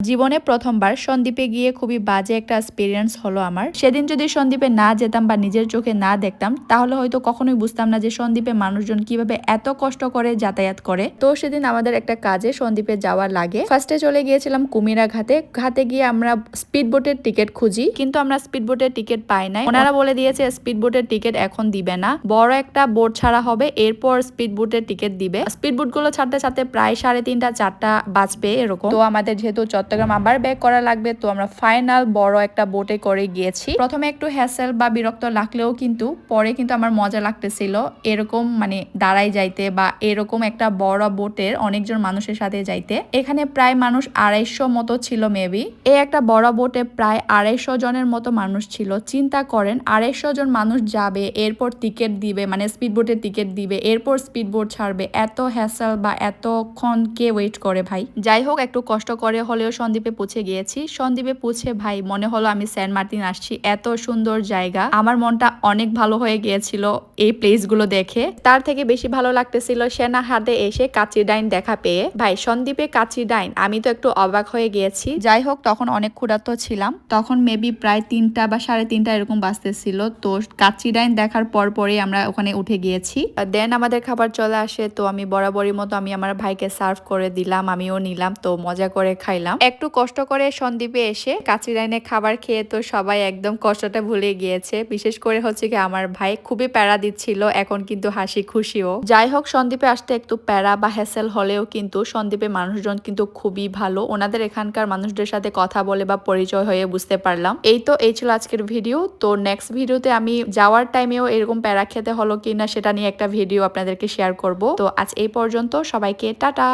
জীবনে প্রথমবার সন্দ্বীপে গিয়ে খুবই বাজে একটা এক্সপিরিয়েন্স হলো আমার। সেদিন যদি সন্দ্বীপে না যেতাম বা নিজের চোখে না দেখতাম তাহলে হয়তো কখনোই বুঝতাম না যে সন্দ্বীপে মানুষজন কিভাবে এত কষ্ট করে যাতায়াত করে। তো সেদিন আমাদের একটা কাজে সন্দ্বীপে যাওয়া লাগে। ফার্স্টে চলে গিয়েছিলাম কুমিরা ঘাটে। ঘাটে গিয়ে আমরা স্পিড বোটের টিকিট খুঁজি, কিন্তু আমরা স্পিড বোটের টিকিট পাই নাই। ওনারা বলে দিয়েছে স্পিড বোটের টিকিট এখন দিবে না, বড় একটা বোট ছাড়া হবে, এরপর স্পিড বোটের টিকিট দিবে। স্পিড বোট গুলো ছাড়তে ছাড়তে প্রায় 3:30 4টা বাজবে এরকম। তো আমাদের যেহেতু চট্টগ্রাম আবার ব্যাক করা লাগবে, তো আমরা ফাইনাল বড় একটা বোটে করে গিয়েছি। প্রথমে একটু হ্যাসেল বা বিরক্ত লাগলেও কিন্তু পরে কিন্তু আমার মজা লাগতেছিল এরকম মানে দাঁড়াই যাইতে বা এরকম একটা বড় বোটের অনেকজন মানুষের সাথে যাইতে। এখানে প্রায় মানুষ 250 মতো ছিল মেবি। এই একটা বড় বোটে প্রায় 250 জনের মতো মানুষ ছিল। চিন্তা করেন 250 জন মানুষ যাবে, এরপর টিকিট দিবে, মানে স্পিড বোটের টিকিট দিবে, এরপর স্পিড বোট ছাড়বে। এত হ্যাসেল বা এতক্ষণ কে ওয়েট করে ভাই। যাই হোক, একটু কষ্ট করে হলেও সন্দ্বীপে পৌঁছে গিয়েছি। সন্দ্বীপে পৌঁছে ভাই মনে হলো আমি সেন্ট মার্টিন আসছি। এত সুন্দর জায়গা, আমার মনটা অনেক ভালো হয়ে গিয়েছিল এই প্লেস গুলো দেখে। তার থেকে বেশি ভালো লাগতেছিল সেনাহাটে এসে কাচি ডাইন দেখা পেয়ে। ভাই সন্দ্বীপে কাচি ডাইন, আমি তো একটু অবাক হয়ে গিয়েছি। যাই হোক, তখন অনেক ক্ষুধার্ত ছিলাম। তখন মেবি প্রায় 3টা বা 3:30 এরকম বাজতেছিল। তো কাচি ডাইন দেখার পরই আমরা ওখানে উঠে গিয়েছি। দেন আমাদের খাবার চলে আসে। তো আমি বরাবরই মতো আমি আমার ভাইকে সার্ভ করে দিলাম, আমিও নিলাম। তো মজা করে খাইলাম। একটু কষ্ট করে সন্দ্বীপে এসে কাচি ডাইনে খাবার খেয়ে তো সবাই একদম কষ্টটা ভুলে গিয়েছে। বিশেষ করে হচ্ছে কি আমার ভাই খুবই প্যারা দিচ্ছিল, এখন কিন্তু হাসি খুশিও। যাই হোক, সন্দ্বীপে আসতে একটু প্যারা বা হ্যাসেল হলেও কিন্তু সন্দ্বীপে মানুষজন কিন্তু খুবই ভালো। ওনাদের এখানকার মানুষদের সাথে কথা বলে বা পরিচয় হয়ে বুঝতে পারলাম। এই ছিল আজকের ভিডিও। তো নেক্সট ভিডিওতে আমি যাওয়ার টাইমেও এরকম প্যারা খেতে হলো কিনা সেটা নিয়ে একটা ভিডিও আপনাদেরকে শেয়ার করব। তো আজ এই পর্যন্ত, সবাইকে টাটা।